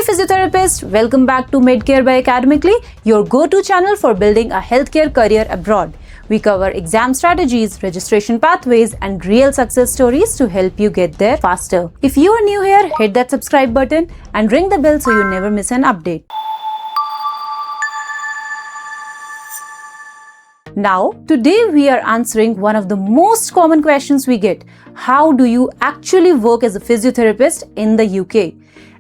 Physiotherapists, welcome back to MedCare by Academically, your go-to channel for building a healthcare career abroad. We cover exam strategies, registration pathways, and real success stories to help you get there faster. If you are new here, hit that subscribe button and ring the bell so you never miss an update. Now, today we are answering one of the most common questions we get. How do you actually work as a physiotherapist in the UK?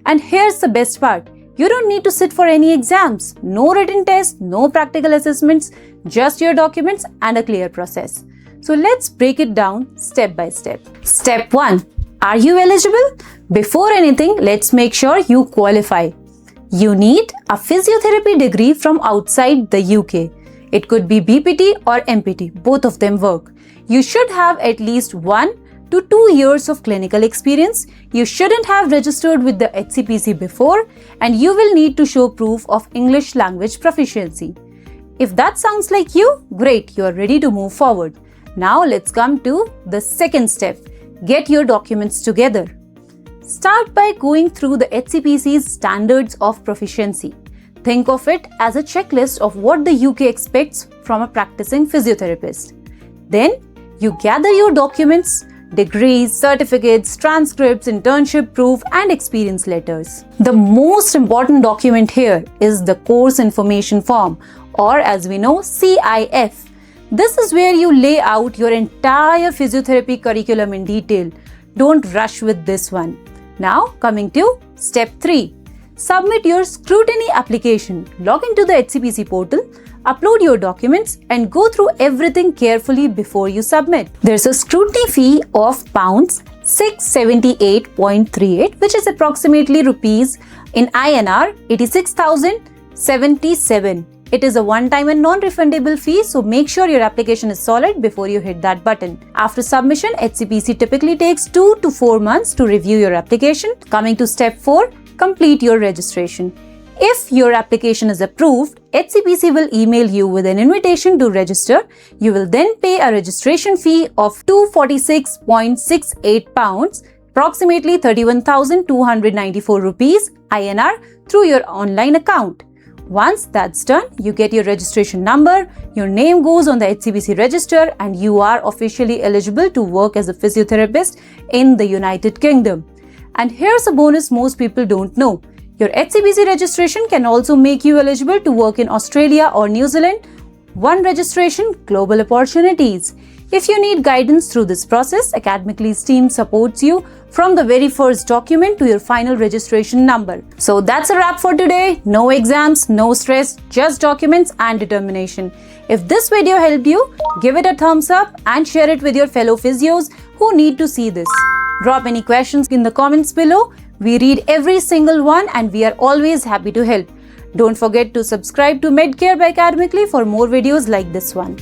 And here's the best part. You don't need to sit for any exams, no written tests, no practical assessments, just your documents and a clear process. So let's break it down step by step. Step 1. Are you eligible? Before anything, let's make sure you qualify. You need a physiotherapy degree from outside the UK. It could be BPT or MPT, both of them work. You should have at least 1 to 2 years of clinical experience. You shouldn't have registered with the HCPC before, and you will need to show proof of English language proficiency. If that sounds like you, great, you are ready to move forward. Now let's come to the second step. Get your documents together. Start by going through the HCPC's standards of proficiency. Think of it as a checklist of what the UK expects from a practicing physiotherapist. Then you gather your documents, degrees, certificates, transcripts, internship proof, and experience letters. The most important document here is the course information form, or as we know, CIF. This is where you lay out your entire physiotherapy curriculum in detail. Don't rush with this one. Now coming to step 3. Submit your scrutiny application. Log into the HCPC portal, upload your documents, and go through everything carefully before you submit. There's a scrutiny fee of pounds 678.38, which is approximately rupees in INR 86,077. It is a one-time and non-refundable fee, so make sure your application is solid before you hit that button. After submission, HCPC typically takes 2 to 4 months to review your application. Coming to step 4, complete your registration. If your application is approved, HCPC will email you with an invitation to register. You will then pay a registration fee of £246.68, approximately 31,294 rupees INR, through your online account. Once that's done, you get your registration number, your name goes on the HCPC register, and you are officially eligible to work as a physiotherapist in the United Kingdom. And here's a bonus most people don't know. Your HCPC registration can also make you eligible to work in Australia or New Zealand. One registration, global opportunities. If you need guidance through this process, Academically's team supports you from the very first document to your final registration number. So that's a wrap for today. No exams, no stress, just documents and determination. If this video helped you, give it a thumbs up and share it with your fellow physios who need to see this. Drop any questions in the comments below. We read every single one and we are always happy to help. Don't forget to subscribe to MedCare by Academically for more videos like this one.